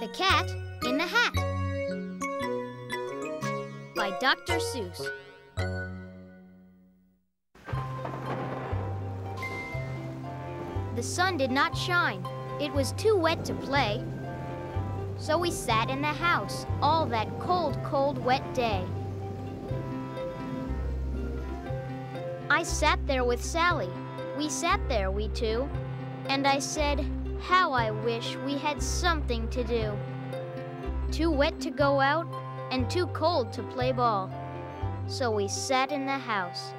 The Cat in the Hat by Dr. Seuss. The sun did not shine. It was too wet to play. So we sat in the house all that cold, cold, wet day. I sat there with Sally. We sat there, we two. And I said, how I wish we had something to do. Too wet to go out and too cold to play ball. So we sat in the house.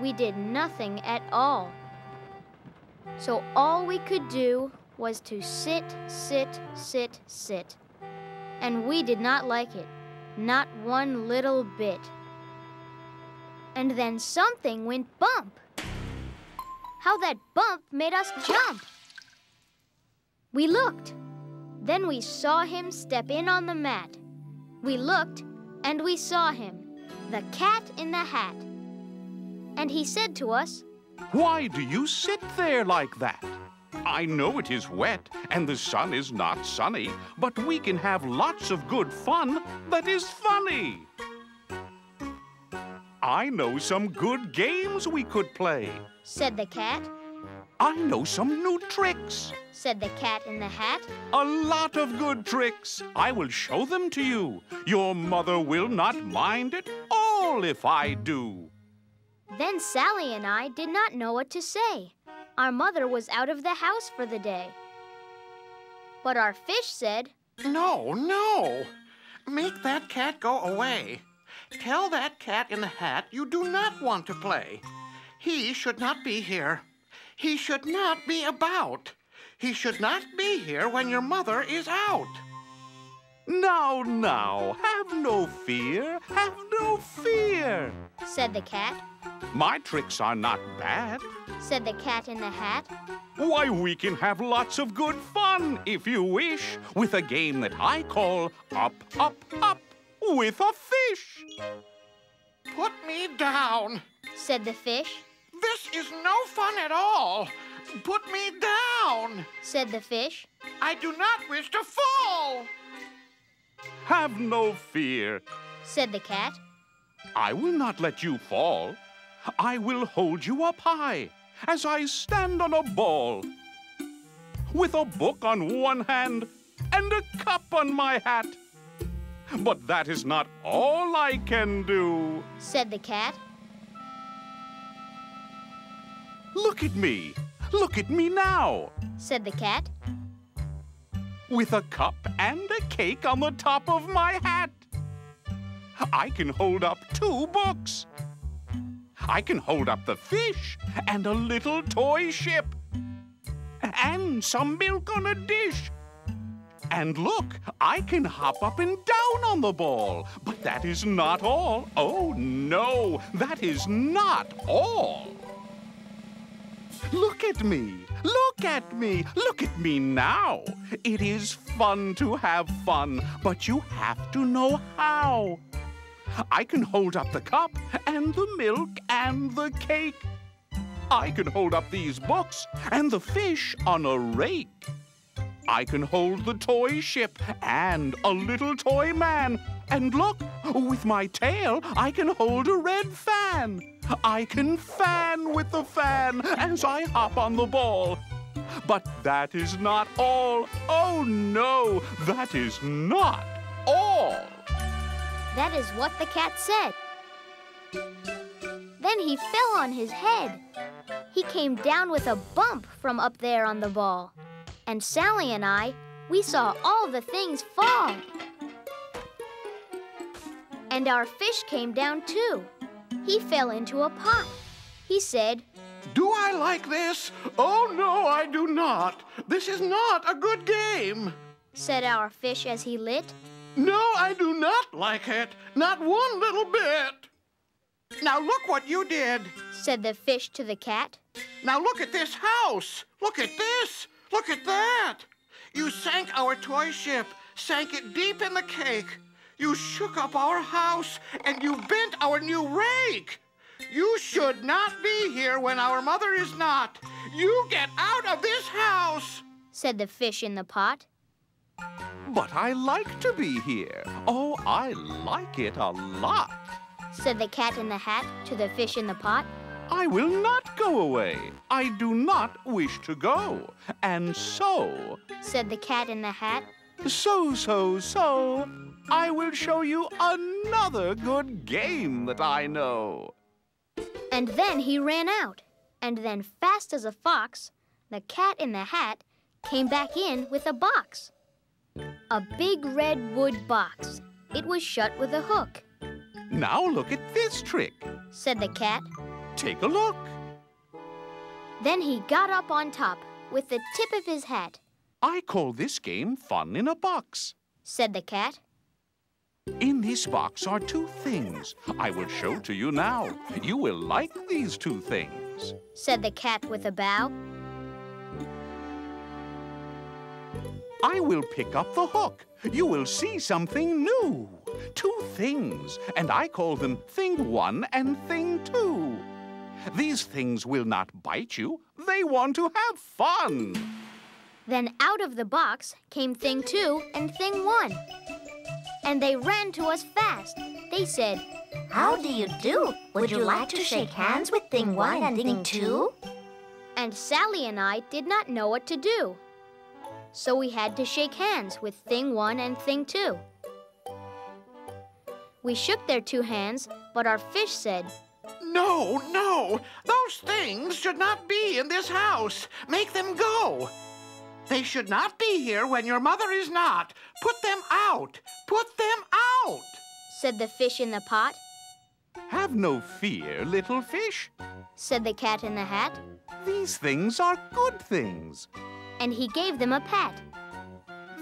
We did nothing at all. So all we could do was to sit, sit, sit, sit. And we did not like it, not one little bit. And then something went bump. How that bump made us jump. We looked. Then we saw him step in on the mat. We looked, and we saw him, the Cat in the Hat. And he said to us, "Why do you sit there like that? I know it is wet, and the sun is not sunny, but we can have lots of good fun that is funny. I know some good games we could play," said the cat. "I know some new tricks," said the Cat in the Hat. "A lot of good tricks. I will show them to you. Your mother will not mind at all if I do." Then Sally and I did not know what to say. Our mother was out of the house for the day. But our fish said, "No, no. Make that cat go away. Tell that Cat in the Hat you do not want to play. He should not be here. He should not be about. He should not be here when your mother is out." Now, have no fear, have no fear," said the cat. "My tricks are not bad. Said the Cat in the Hat. Why, we can have lots of good fun, if you wish, with a game that I call Up, Up, Up with a Fish." "Put me down," said the fish. "This is no fun at all. Put me down," said the fish. "I do not wish to fall." "Have no fear," said the cat. "I will not let you fall. I will hold you up high as I stand on a ball, with a book on one hand and a cup on my hat. But that is not all I can do," said the cat. "Look at me. Look at me now, said the cat. with a cup and a cake on the top of my hat. I can hold up 2 books. I can hold up the fish and a little toy ship, and some milk on a dish. And look, I can hop up and down on the ball. But that is not all. Oh, no, that is not all. Look at me. Look at me. Look at me now. It is fun to have fun, but you have to know how. I can hold up the cup and the milk and the cake. I can hold up these books and the fish on a rake. I can hold the toy ship and a little toy man. And look, with my tail, I can hold a red fan. I can fan with the fan as I hop on the ball. But that is not all. Oh, no, that is not all." That is what the cat said. Then he fell on his head. He came down with a bump from up there on the ball. And Sally and I, we saw all the things fall. And our fish came down too. He fell into a pot. He said, "Do I like this? Oh, no, I do not. This is not a good game," said our fish as he lit. "No, I do not like it. Not one little bit." "Now look what you did," said the fish to the cat. "Now look at this house. Look at this. Look at that. You sank our toy ship, sank it deep in the cake. You shook up our house, and you bent our new rake. You should not be here when our mother is not. You get out of this house," said the fish in the pot. But I like to be here. Oh, I like it a lot. Said the cat in the hat to the fish in the pot. I will not go away. I do not wish to go. And so, said the cat in the hat, so, I will show you another good game that I know. And then he ran out. And then, fast as a fox, the cat in the hat came back in with a box. A big red wood box. It was shut with a hook. Now look at this trick, said the cat. Take a look. Then he got up on top with the tip of his hat. I call this game Fun in a Box, said the cat. In this box are two things. I will show to you now. You will like these two things, said the cat with a bow. I will pick up the hook. You will see something new. Two things, and I call them Thing 1 and Thing 2. These things will not bite you. They want to have fun. Then out of the box came Thing 2 and Thing 1. And they ran to us fast. They said, "How do you do? Would you like to shake hands with Thing 1 and Thing 2? And Sally and I did not know what to do. So we had to shake hands with Thing 1 and Thing 2. We shook their two hands, but our fish said, No, no, those things should not be in this house. Make them go. They should not be here when your mother is not. Put them out. Put them out. said the fish in the pot. Have no fear, little fish. Said the cat in the hat. These things are good things. And he gave them a pat.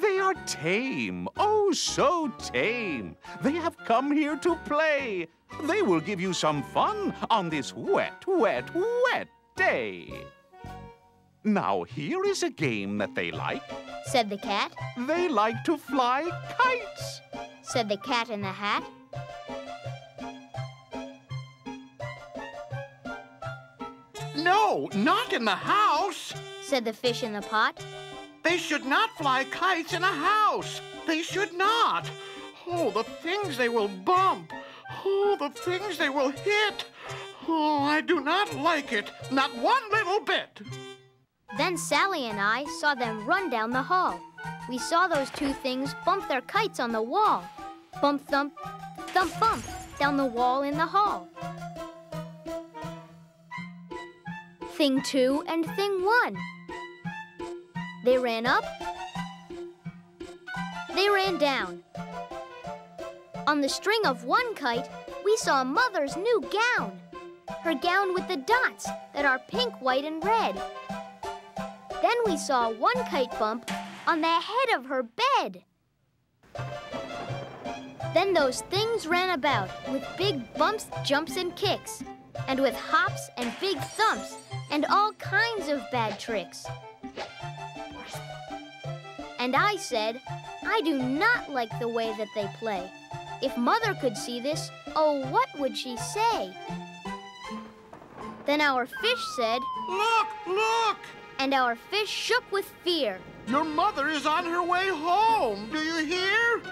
They are tame, oh, so tame. They have come here to play. They will give you some fun on this wet, wet, wet day. Now, here is a game that they like. Said the cat. They like to fly kites. Said the cat in the hat. No, not in the house. Said the fish in the pot. They should not fly kites in a house. They should not. Oh, the things they will bump. Oh, the things they will hit. Oh, I do not like it. Not one little bit. Then Sally and I saw them run down the hall. We saw those two things bump their kites on the wall. Bump, thump, thump, bump, down the wall in the hall. Thing 2 and Thing 1. They ran up. They ran down. On the string of one kite, we saw Mother's new gown. Her gown with the dots that are pink, white, and red. Then we saw one kite bump on the head of her bed. Then those things ran about with big bumps, jumps, and kicks, and with hops and big thumps, and all kinds of bad tricks. And I said, I do not like the way that they play. If Mother could see this, oh, what would she say? Then our fish said, Look, look! And our fish shook with fear. Your mother is on her way home. Do you hear?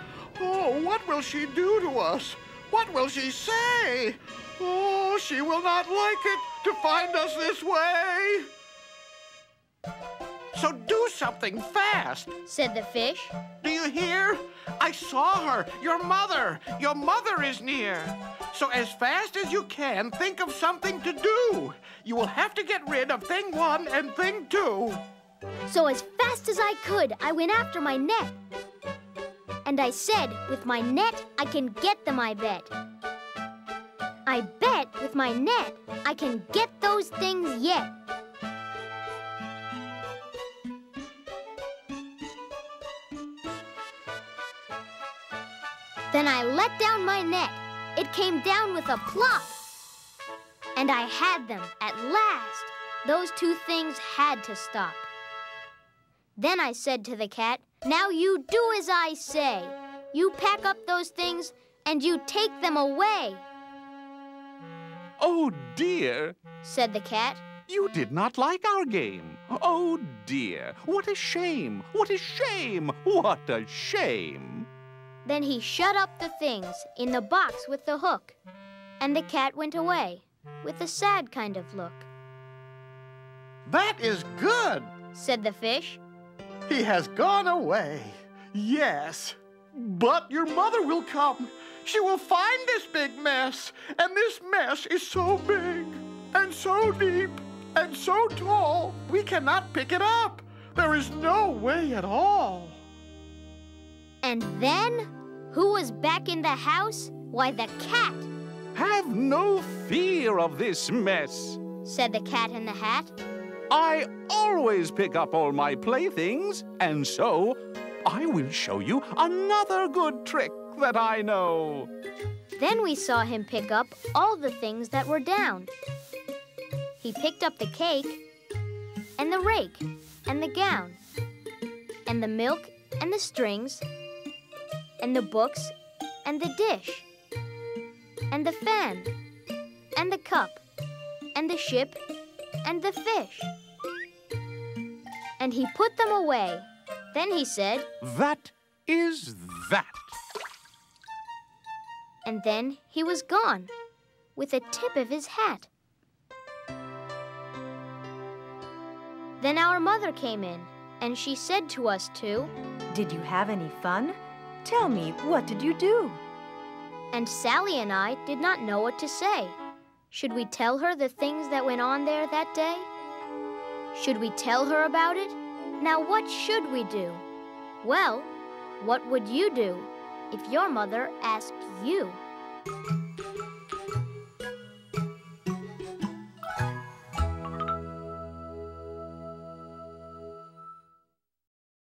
Oh, what will she do to us? What will she say? Oh, she will not like it to find us this way. So do something fast, said the fish. Do you hear? I saw her, your mother. Your mother is near. So as fast as you can, think of something to do. You will have to get rid of Thing 1 and Thing 2. So as fast as I could, I went after my net. And I said, with my net, I can get them, I bet. I bet with my net, I can get those things yet. Then I let down my net. It came down with a plop. And I had them at last. Those two things had to stop. Then I said to the cat, now you do as I say. You pack up those things and you take them away. Oh, dear, said the cat. you did not like our game. Oh, dear. What a shame. What a shame. What a shame. Then he shut up the things in the box with the hook, and the cat went away with a sad kind of look. That is good, Said the fish. he has gone away. Yes, but your mother will come. She will find this big mess, and this mess is so big and so deep and so tall, we cannot pick it up. There is no way at all. And then, who was back in the house? Why, the cat, Have no fear of this mess. said the Cat in the Hat. I always pick up all my playthings, and so I will show you another good trick that I know. Then we saw him pick up all the things that were down. He picked up the cake, and the rake, and the gown, and the milk, and the strings, and the books, and the dish, and the fan, and the cup, and the ship, and the fish. And he put them away. Then he said, That is that. and then he was gone, with a tip of his hat. Then our mother came in, and she said to us two, Did you have any fun? Tell me, what did you do? and Sally and I did not know what to say. Should we tell her the things that went on there that day? Should we tell her about it? Now what should we do? Well, what would you do if your mother asked you?